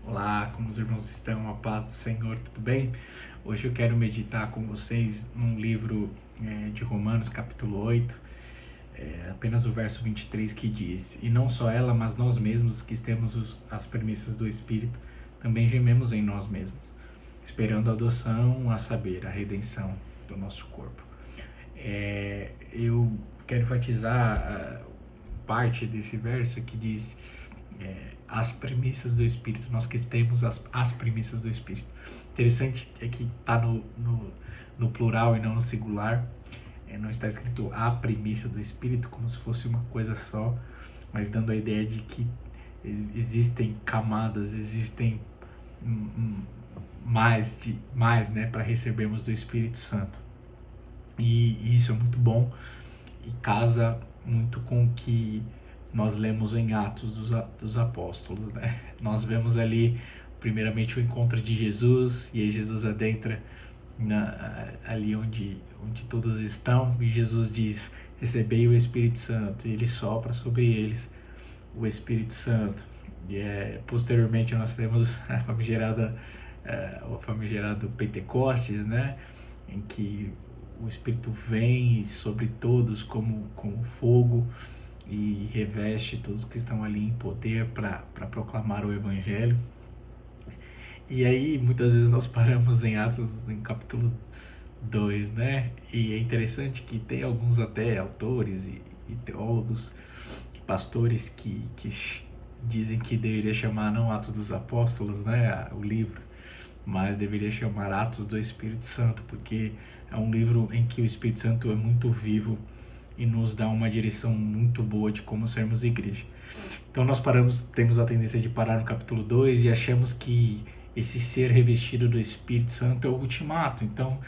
Olá, como os irmãos estão? A paz do Senhor, tudo bem? Hoje eu quero meditar com vocês num livro de Romanos, capítulo 8, apenas o verso 23 que diz: E não só ela, mas nós mesmos que temos as premissas do Espírito, também gememos em nós mesmos, esperando a adoção, a saber, a redenção do nosso corpo. Eu quero enfatizar parte desse verso que diz as premissas do Espírito, nós que temos as premissas do Espírito. Interessante é que está no plural e não no singular, não está escrito a premissa do Espírito como se fosse uma coisa só, mas dando a ideia de que existem camadas, existem mais, né, para recebermos do Espírito Santo. E isso é muito bom e casa muito com o que nós lemos em Atos dos Apóstolos, né? Nós vemos ali, primeiramente, o encontro de Jesus, e aí Jesus adentra ali onde todos estão, e Jesus diz: recebei o Espírito Santo, e ele sopra sobre eles o Espírito Santo. E posteriormente nós temos o famigerado Pentecostes, né? Em que o Espírito vem sobre todos como fogo e reveste todos que estão ali em poder para proclamar o Evangelho. E aí, muitas vezes nós paramos em Atos, em capítulo 2, né? E é interessante que tem alguns até autores e teólogos, pastores que dizem que deveria chamar não Atos dos Apóstolos, né? O livro, mas deveria chamar Atos do Espírito Santo, porque é um livro em que o Espírito Santo é muito vivo e nos dá uma direção muito boa de como sermos igreja. Então nós temos a tendência de parar no capítulo 2 e achamos que esse ser revestido do Espírito Santo é o ultimato. Então,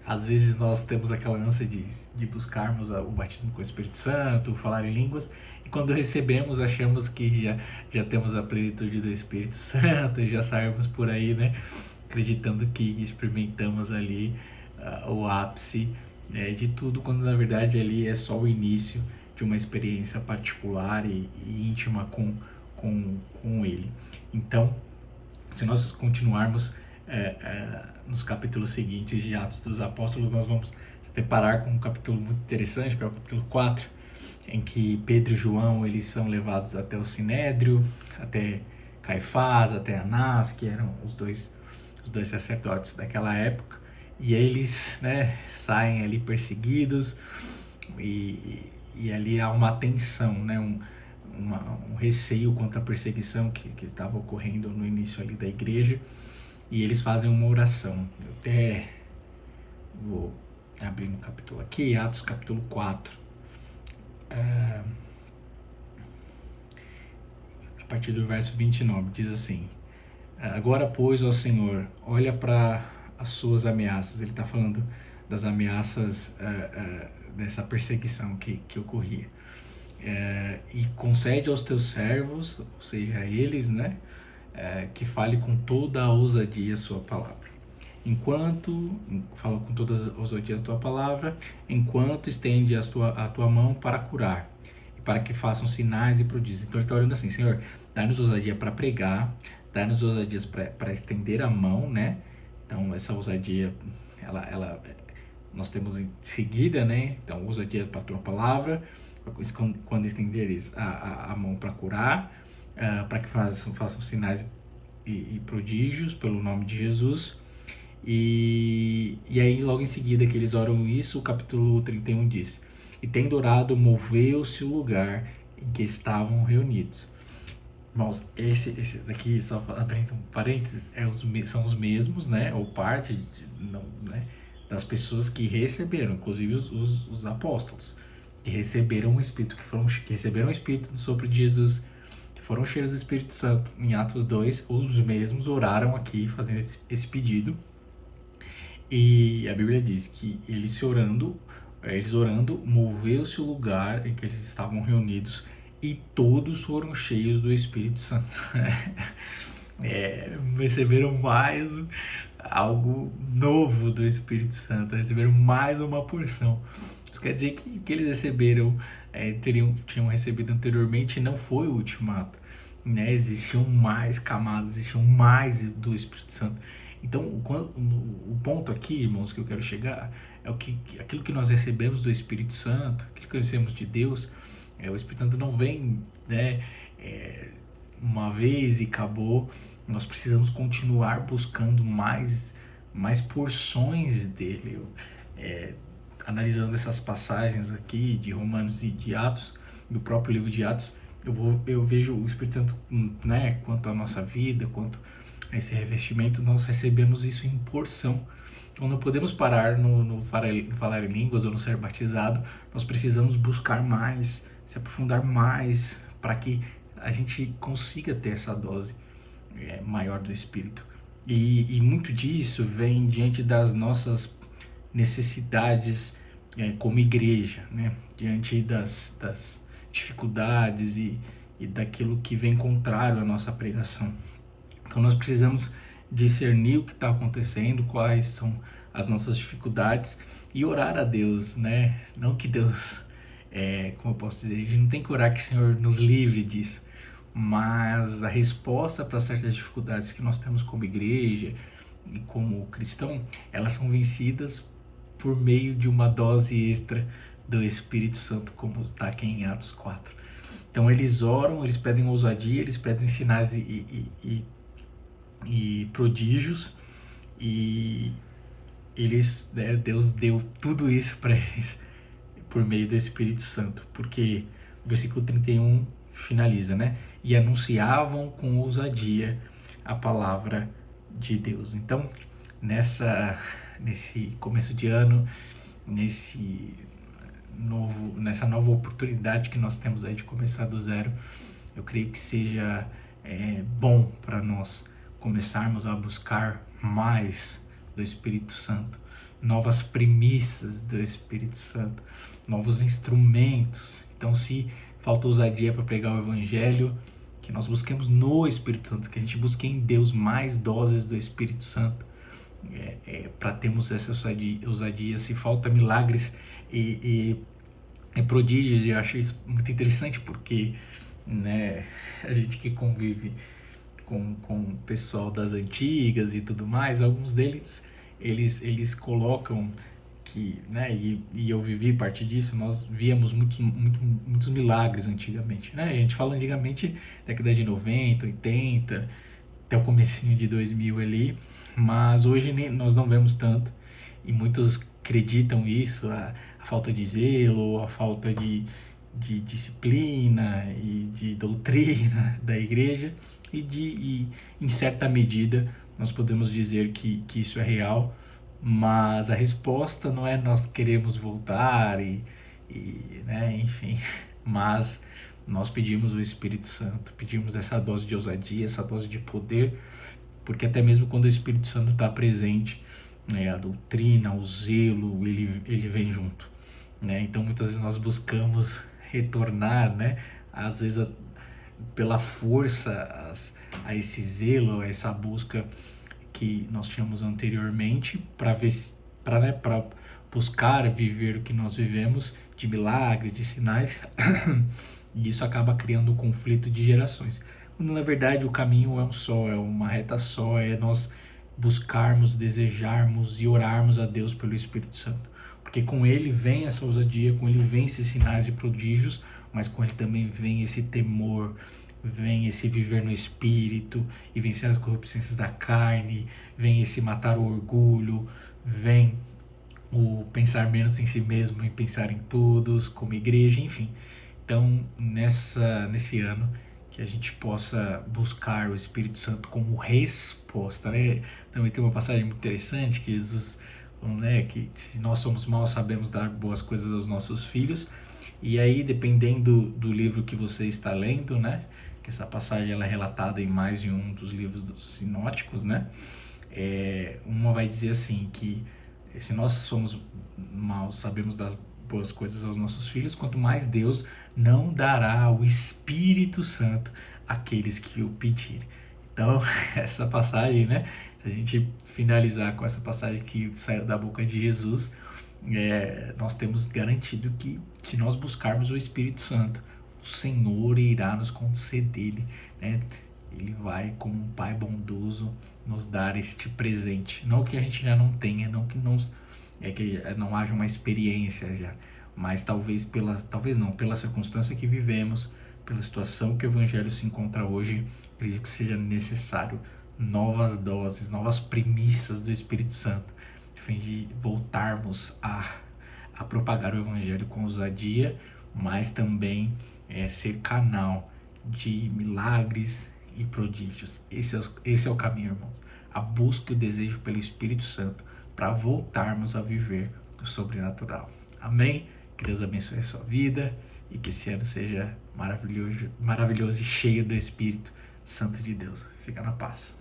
às vezes nós temos aquela ânsia de buscarmos o batismo com o Espírito Santo, falar em línguas, e quando recebemos achamos que já temos a plenitude do Espírito Santo e já saímos por aí, né, acreditando que experimentamos ali o ápice de tudo, quando na verdade ali é só o início de uma experiência particular e íntima com ele. Então, se nós continuarmos nos capítulos seguintes de Atos dos Apóstolos, nós vamos se deparar com um capítulo muito interessante, que é o capítulo 4, em que Pedro e João eles são levados até o Sinédrio, até Caifás, até Anás, que eram os dois sacerdotes daquela época, e eles, né, saem ali perseguidos, e ali há uma tensão, né, um receio contra a perseguição que estava ocorrendo no início ali da igreja, e eles fazem uma oração. Eu até vou abrir no capítulo aqui, Atos capítulo 4, a partir do verso 29, diz assim: agora, pois, ó Senhor, olha para as suas ameaças. Ele está falando das ameaças dessa perseguição que ocorria. E concede aos teus servos, ou seja, a eles, né, que fale com toda a ousadia a sua palavra. Fala com toda a ousadia a tua palavra, enquanto estende a tua mão para curar, e para que façam sinais e prodígios. Então ele está orando assim: Senhor, dá-nos ousadia para pregar, dá-nos ousadias para estender a mão, né? Então essa ousadia, nós temos em seguida, né? Então ousadia para a tua palavra, quando estenderes a mão para curar, para que façam sinais e prodígios pelo nome de Jesus. E aí logo em seguida que eles oram isso, o capítulo 31 diz: e tendo orado, moveu-se o lugar em que estavam reunidos. Irmãos, esse daqui, só abrindo um parênteses, são os mesmos, né, ou parte das pessoas que receberam, inclusive os apóstolos, que receberam o Espírito, que receberam o Espírito do sopro de Jesus, que foram cheios do Espírito Santo. Em Atos 2, os mesmos oraram aqui, fazendo esse pedido. E a Bíblia diz que eles orando, moveu-se o lugar em que eles estavam reunidos e todos foram cheios do Espírito Santo. Receberam mais algo novo do Espírito Santo, receberam mais uma porção. Isso quer dizer que eles receberam, tinham recebido anteriormente, não foi o ultimato, né? Existiam mais camadas, existiam mais do Espírito Santo. Então, o ponto aqui, irmãos, que eu quero chegar é aquilo que nós recebemos do Espírito Santo, aquilo que recebemos de Deus, o Espírito Santo não vem, né, uma vez e acabou. Nós precisamos continuar buscando mais porções dele. Analisando essas passagens aqui de Romanos e de Atos, do próprio livro de Atos, eu vejo o Espírito Santo, né, quanto à nossa vida, quanto a esse revestimento, nós recebemos isso em porção. Então não podemos parar no falar em línguas ou no ser batizado. Nós precisamos buscar mais, se aprofundar mais, para que a gente consiga ter essa dose maior do Espírito. E muito disso vem diante das nossas necessidades como igreja, né? Diante das dificuldades e daquilo que vem contrário à nossa pregação. Então nós precisamos discernir o que está acontecendo, quais são as nossas dificuldades e orar a Deus, né? Não que Deus, como eu posso dizer, a gente não tem que orar que o Senhor nos livre disso, mas a resposta para certas dificuldades que nós temos como igreja e como cristão, elas são vencidas por meio de uma dose extra do Espírito Santo, como está aqui em Atos 4. Então eles oram, eles pedem ousadia, eles pedem sinais e prodígios, e eles, né, Deus deu tudo isso para eles por meio do Espírito Santo, porque o versículo 31 finaliza, né? E anunciavam com ousadia a palavra de Deus. Então, nesse começo de ano, nessa nova oportunidade que nós temos aí de começar do zero, eu creio que seja bom para nós começarmos a buscar mais do Espírito Santo, novas premissas do Espírito Santo, novos instrumentos. Então, se falta ousadia para pregar o Evangelho, que nós busquemos no Espírito Santo, que a gente busque em Deus mais doses do Espírito Santo, para termos essa ousadia. Se falta milagres e prodígios, eu acho isso muito interessante, porque, né, a gente que convive com o pessoal das antigas e tudo mais, alguns deles, eles colocam que, né, e eu vivi parte disso, nós víamos muitos milagres antigamente, né? A gente fala antigamente, década de 90, 80, até o comecinho de 2000 ali, mas hoje nós não vemos tanto, e muitos acreditam isso, a falta de zelo, a falta de disciplina e de doutrina da igreja, e em certa medida nós podemos dizer que isso é real, mas a resposta não é nós queremos voltar né, enfim, mas nós pedimos o Espírito Santo, pedimos essa dose de ousadia, essa dose de poder, porque até mesmo quando o Espírito Santo está presente, né, a doutrina, o zelo, ele vem junto, né? Então muitas vezes nós buscamos retornar, né, às vezes pela força a esse zelo, a essa busca que nós tínhamos anteriormente, para buscar viver o que nós vivemos, de milagres, de sinais, e isso acaba criando um conflito de gerações. Quando na verdade o caminho é um só, é uma reta só, é nós buscarmos, desejarmos e orarmos a Deus pelo Espírito Santo, porque com ele vem essa ousadia, com ele vem esses sinais e prodígios, mas com ele também vem esse temor, vem esse viver no Espírito e vencer as corrupções da carne, vem esse matar o orgulho, vem o pensar menos em si mesmo e pensar em todos, como igreja, enfim. Então, nesse ano, que a gente possa buscar o Espírito Santo como resposta, né? Também tem uma passagem muito interessante que Jesus, né, que se nós somos maus, sabemos dar boas coisas aos nossos filhos. E aí, dependendo do livro que você está lendo, né, que essa passagem ela é relatada em mais de um dos livros dos sinóticos, né, uma vai dizer assim, que se nós somos maus, sabemos dar boas coisas aos nossos filhos, quanto mais Deus não dará o Espírito Santo àqueles que o pedirem. Então, essa passagem, né, se a gente finalizar com essa passagem que saiu da boca de Jesus, nós temos garantido que se nós buscarmos o Espírito Santo, o Senhor irá nos conceder, né? Ele vai, como um pai bondoso, nos dar este presente. Não que a gente já não tenha, não que não haja uma experiência já, mas talvez não, pela circunstância que vivemos, pela situação que o Evangelho se encontra hoje, acredito que seja necessário novas doses, novas premissas do Espírito Santo, a fim de voltarmos a propagar o Evangelho com ousadia, mas também ser canal de milagres e prodígios. Esse é o caminho, irmãos. A busca e o desejo pelo Espírito Santo para voltarmos a viver o sobrenatural. Amém? Que Deus abençoe a sua vida e que esse ano seja maravilhoso e cheio do Espírito Santo de Deus. Fica na paz.